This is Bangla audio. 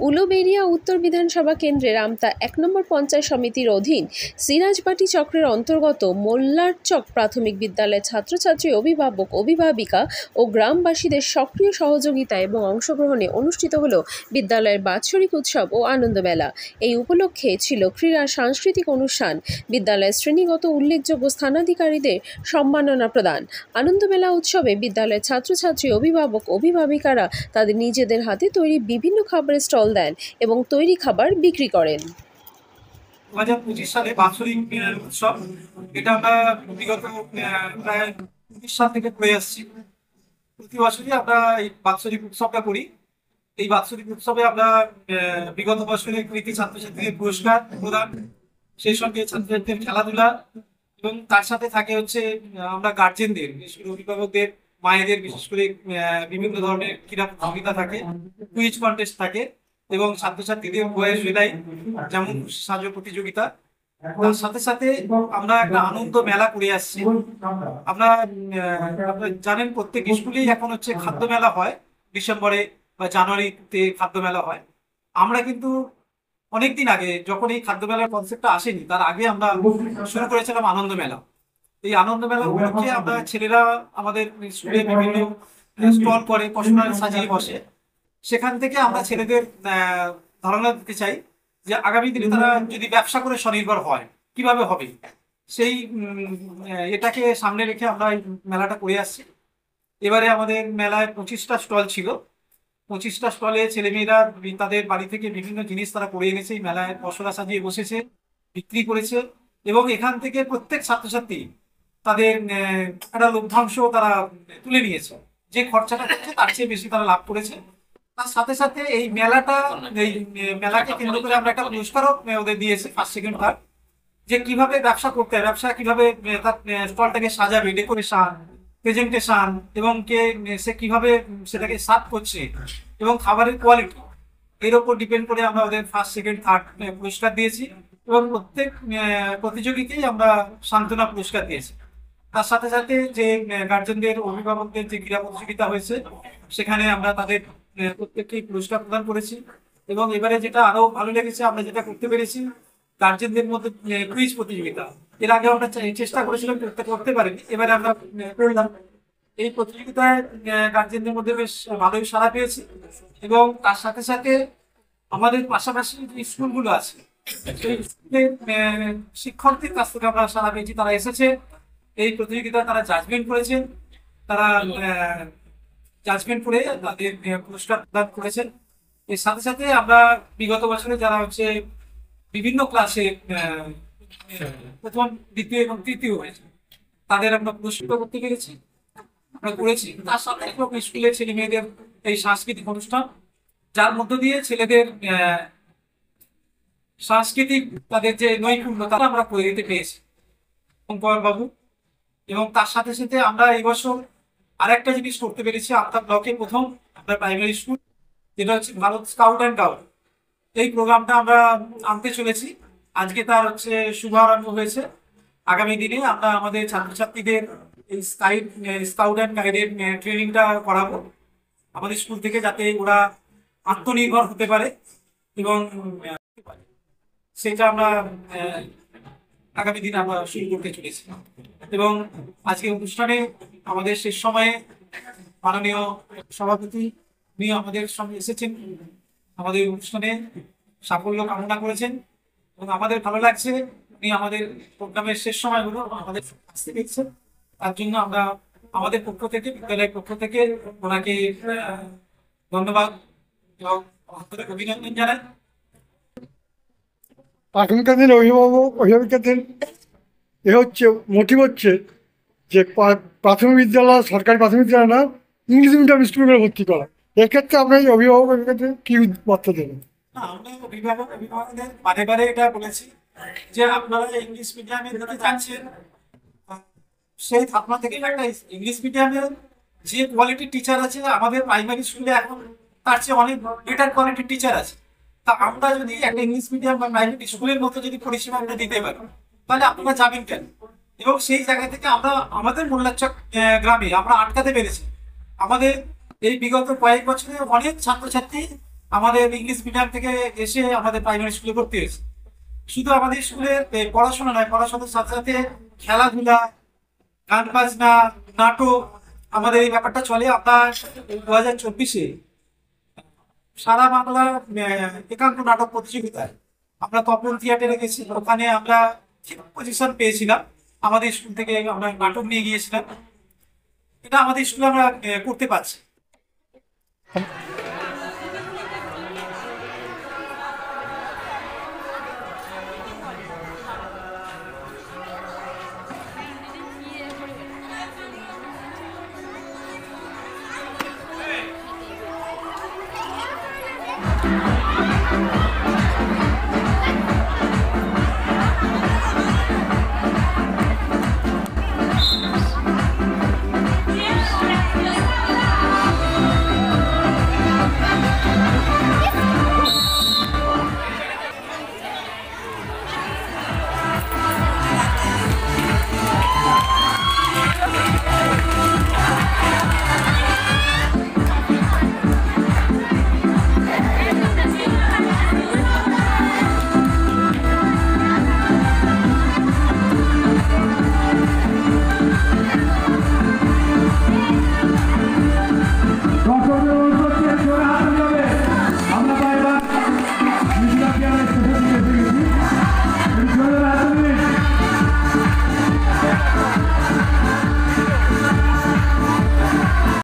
উলুবেড়িয়া উত্তর বিধানসভা কেন্দ্রের আমতা ১ নম্বর পঞ্চায়েত সমিতির অধীন সিরাজবাটি চক্রের অন্তর্গত মোল্লারচক প্রাথমিক বিদ্যালয়ের ছাত্রছাত্রী, অভিভাবক, অভিভাবিকা ও গ্রামবাসীদের সক্রিয় সহযোগিতা এবং অংশগ্রহণে অনুষ্ঠিত হল বিদ্যালয়ের বাৎসরিক উৎসব ও আনন্দমেলা। এই উপলক্ষে ছিল ক্রীড়া সাংস্কৃতিক অনুষ্ঠান, বিদ্যালয়ের শ্রেণীগত উল্লেখযোগ্য স্থানাধিকারীদের সম্মাননা প্রদান। আনন্দমেলা উৎসবে বিদ্যালয়ের ছাত্রছাত্রী, অভিভাবক, অভিভাবিকারা তাদের নিজেদের হাতে তৈরি বিভিন্ন খাবারের স্টল দেন এবং তৈরি খাবার বিক্রি করেন। 2025 সালে বাৎসরিক উৎসব, এটা আমরা বিগত প্রায় 20 সাল থেকে করে আসছি। প্রতি বছরই আমরা এই বাৎসরিক উৎসবটা করি। এই বাৎসরিক উৎসবে আমরা বিগত বছরে কৃতি ছাত্রছাত্রীদের পুরস্কার প্রদান, সেই সঙ্গে ছাত্রছাত্রীদের খেলাধুলা, এবং তার সাথে থাকে হচ্ছে আমরা গার্জেনদের, বিশেষ করে অভিভাবকদের, মায়েদের বিশেষ করে বিভিন্ন ধরনের ক্রীড়া প্রতিযোগিতা থাকে, কুইজ কন্টেস্ট থাকে, এবং ছাত্রছাত্রীদের বয়স মেলায় যেমন সাজ প্রতিযোগিতা। তার সাথে সাথে আমরা একটা আনন্দ মেলা করে আসছি। আপনারা জানেন প্রত্যেক স্কুলেই এখন হচ্ছে খাদ্য মেলা হয়, ডিসেম্বরে বা জানুয়ারিতে খাদ্য মেলা হয়। আমরা কিন্তু অনেকদিন আগে, যখন এই খাদ্য মেলার কনসেপ্টটা আসেনি, তার আগে আমরা শুরু করেছিলাম আনন্দ মেলা। এই আনন্দ মেলা উপলক্ষে আমরা ছেলেরা আমাদের স্কুলে বিভিন্ন স্টল করে, পশরা সাজিয়ে বসে। সেখান থেকে আমরা ছেলেদের ধারণা দিতে চাই যে আগামী দিনে তারা যদি ব্যবসা করে স্বনির্ভর হয়, কিভাবে হবে, সেই এটাকে সামনে রেখে আমরা এই মেলাটা করে আসছি। এবারে আমাদের মেলায় 25টা স্টল ছিল। 25টা স্টলে ছেলেমেয়েরা তাদের বাড়ি থেকে বিভিন্ন জিনিস তারা করে এনেছে, এই মেলায় পসরা সাজিয়ে বসেছে, বিক্রি করেছে, এবং এখান থেকে প্রত্যেক ছাত্রছাত্রী তাদের একটা লভ্যাংশ তারা তুলে নিয়েছে। যে খরচাটা করছে তার চেয়ে বেশি তারা লাভ করেছে। তার সাথে সাথে এই মেলাকে কেন্দ্র করে আমরা একটা পুরস্কারও ওদের দিয়েছি, ফার্স্ট, সেকেন্ড, থার্ড, যে কিভাবে ব্যবসা করতে হয়, ব্যবসা কিভাবে তার স্টলটাকে সাজাবে, ডেকোরেশন, প্রেজেন্টেশন, এবং সে কিভাবে সেটাকে সার্ভ করছে, এবং খাবারের কোয়ালিটি, এর উপর ডিপেন্ড করে আমরা ওদের ফার্স্ট, সেকেন্ড, থার্ড পুরস্কার দিয়েছি, এবং প্রত্যেক প্রতিযোগীকেই আমরা সান্ত্বনা পুরস্কার দিয়েছি। তার সাথে সাথে যে গার্জেনদের, অভিভাবকদের যে ক্রীড়া প্রতিযোগিতা হয়েছে, সেখানে আমরা তাদের প্রত্যেককেই পুরস্কার প্রদান করেছি। এবং এবারে যেটা আরো ভালো লেগেছে, আমরা যেটা করতে পেরেছি, গার্জেনদের মধ্যে কুইজ প্রতিযোগিতা। এর আগে আমরা চেষ্টা করেছিলাম, করতে পারিনি, এবারে আমরা করলাম। এই প্রতিযোগিতায় গার্জেনদের মধ্যে বেশ ভালোই সাড়া পেয়েছি। এবং তার সাথে সাথে আমাদের পাশাপাশি যে স্কুলগুলো আছে, সেই স্কুলের শিক্ষকদের কাছ থেকে আমরা সাড়া পেয়েছি। তারা এসেছে এই প্রতিযোগিতায়, তারা জাজমেন্ট করেছেন, তারা জাজমেন্ট করে তাদের পুরস্কার প্রদান করেছেন। এর সাথে সাথে আমরা বিগত বছরে যারা হচ্ছে বিভিন্ন ক্লাসে প্রথম, দ্বিতীয় এবং তৃতীয় হয়েছে, তাদের আমরা পুরস্কৃত করতে পেরেছি, আমরা করেছি। তার সাথে স্কুলের ছেলে মেয়েদের এই সাংস্কৃতিক অনুষ্ঠান, যার মধ্য দিয়ে ছেলেদের সাংস্কৃতিক তাদের যে নৈপুণ্য, তারা আমরা করে দিতে পেরেছি শঙ্কর বাবু। এবং তার সাথে সাথে আমরা এই বছর আরেকটা জিনিস করতে পেরেছি, আপনার ব্লকে প্রথম আমরা প্রাইমারি স্কুল, যেটা হচ্ছে ভারত স্কাউট অ্যান্ড গাইড, এই প্রোগ্রামটা আমরা আনতে চলেছি। আজকে তার হচ্ছে শুভারম্ভ হয়েছে। আগামী দিনে আমরা আমাদের ছাত্রছাত্রীদের এই স্কাউট অ্যান্ড গাইডের ট্রেনিংটা করাবো আমাদের স্কুল থেকে, যাতে ওরা আত্মনির্ভর হতে পারে, এবং সেটা আমরা আগামী দিনে আমরা শুরু করতে চলেছি। এবং আজকে অনুষ্ঠানে আমাদের শেষ সময়ে মাননীয় সভাপতি উনি আমাদের সঙ্গে এসেছেন, আমাদের অনুষ্ঠানে সাফল্য কামনা করেছেন, এবং আমাদের ভালো লাগছে উনি আমাদের প্রোগ্রামের শেষ সময়গুলো আমাদের আসতে দেখছেন। তার জন্য আমরা আমাদের পক্ষ থেকে, বিদ্যালয়ের পক্ষ থেকে ওনাকে ধন্যবাদ এবং অভিনন্দন জানাই। এখনকার দিনে অভিভাবকদের মোটিভ হচ্ছে যে প্রাথমিক বিদ্যালয়, সরকারি প্রাথমিক বিদ্যালয় না, ইংলিশ মিডিয়াম স্কুলগুলো ভর্তি করা। এক্ষেত্রে আপনি অভিভাবকের ক্ষেত্রে কি বার্তা দেবেন? আমরা অভিভাবকদের বারে বারে এটা বলেছি যে আপনারা ইংলিশ মিডিয়ামে দিকে যাচ্ছেন, সেই ধারণা থেকে একটা ইংলিশ মিডিয়ামের যে কোয়ালিটির টিচার আছে আমাদের প্রাইমারি স্কুলে এখন, তার চেয়ে অনেক বেটার কোয়ালিটির টিচার আছে। তা আমরা যদি একটা ইংলিশ মিডিয়াম বা প্রাইমারি স্কুলের মতো যদি পরিষেবা আমরা দিতে পারি, তাহলে আপনারা যাবেন কেন? এবং সেই জায়গা থেকে আমরা আমাদের মোল্লারচক গ্রামে আমরা আটকাতে পেরেছি। আমাদের এই বিগত কয়েক বছরে অনেক ছাত্রছাত্রী আমাদের ইংলিশ মিডিয়াম থেকে এসে আমাদের প্রাইমারি স্কুলে ভর্তি হয়েছে। শুধু আমাদের স্কুলে পড়াশোনা নয়, পড়াশোনার সাথে সাথে খেলাধুলা, গান বাজনা, নাটক, আমাদের এই ব্যাপারটা চলে। আপনার 2024-এ সারা বাংলা একাঙ্ক নাটক প্রতিযোগিতায় আমরা তপন থিয়েটারে গেছি, ওখানে আমরা পজিশন পেয়েছিলাম। আমাদের স্কুল থেকে আমরা নাটক নিয়ে গিয়েছিলাম। এটা আমাদের স্কুলে আমরা করতে পারছি।